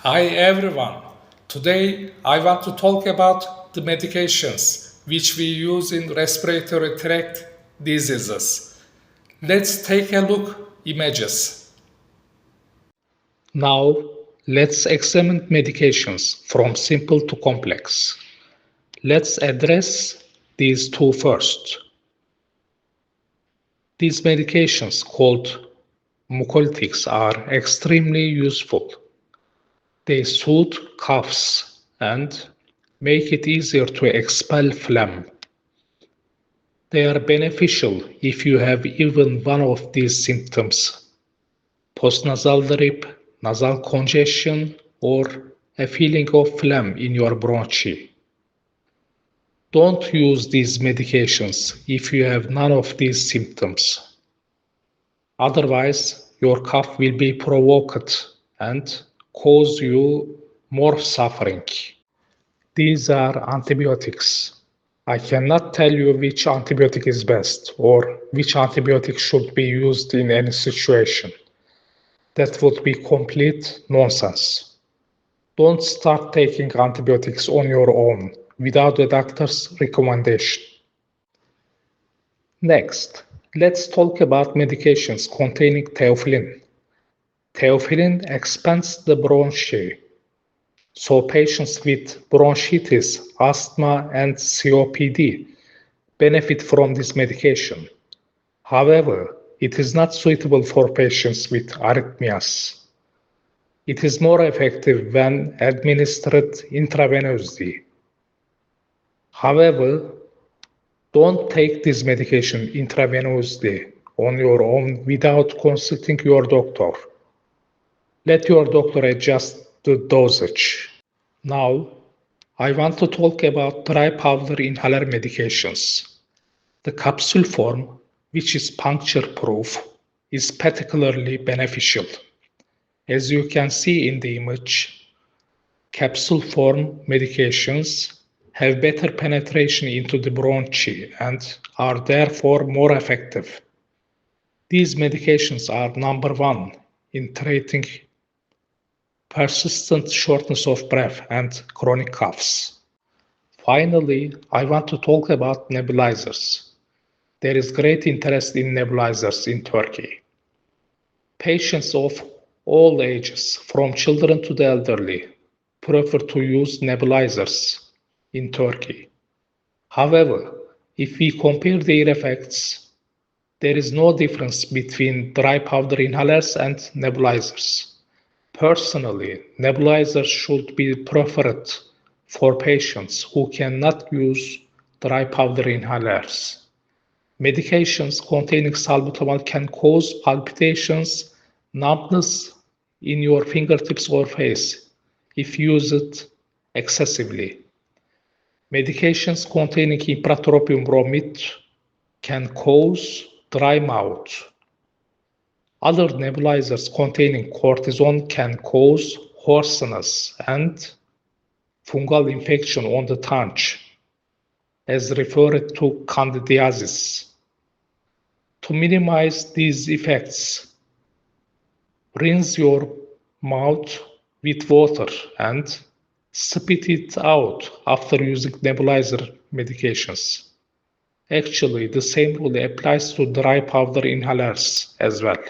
Hi everyone. Today I want to talk about the medications which we use in respiratory tract diseases. Let's take a look images. Now let's examine medications from simple to complex. Let's address these two first. These medications called mucolytics are extremely useful. They soothe coughs and make it easier to expel phlegm. They are beneficial if you have even one of these symptoms: postnasal drip, nasal congestion, or a feeling of phlegm in your bronchi. Don't use these medications if you have none of these symptoms. Otherwise, your cough will be provoked and cause you more suffering. These are antibiotics. I cannot tell you which antibiotic is best or which antibiotic should be used in any situation. That would be complete nonsense. Don't start taking antibiotics on your own without a doctor's recommendation. Next, let's talk about medications containing theophylline. Theophylline expands the bronchi, so patients with bronchitis, asthma, and COPD benefit from this medication. However, it is not suitable for patients with arrhythmias. It is more effective when administered intravenously. However, don't take this medication intravenously on your own without consulting your doctor. Let your doctor adjust the dosage. Now, I want to talk about dry powder inhaler medications. The capsule form, which is puncture-proof, is particularly beneficial. As you can see in the image, capsule form medications have better penetration into the bronchi and are therefore more effective. These medications are number one in treating persistent shortness of breath and chronic coughs. Finally, I want to talk about nebulizers. There is great interest in nebulizers in Turkey. Patients of all ages, from children to the elderly, prefer to use nebulizers in Turkey. However, if we compare their effects, there is no difference between dry powder inhalers and nebulizers. Personally, nebulizers should be preferred for patients who cannot use dry powder inhalers. Medications containing salbutamol can cause palpitations, numbness in your fingertips or face if used excessively. Medications containing ipratropium bromide can cause dry mouth. Other nebulizers containing cortisone can cause hoarseness and fungal infection on the tongue, as referred to candidiasis. To minimize these effects, rinse your mouth with water and spit it out after using nebulizer medications. Actually, the same rule applies to dry powder inhalers as well.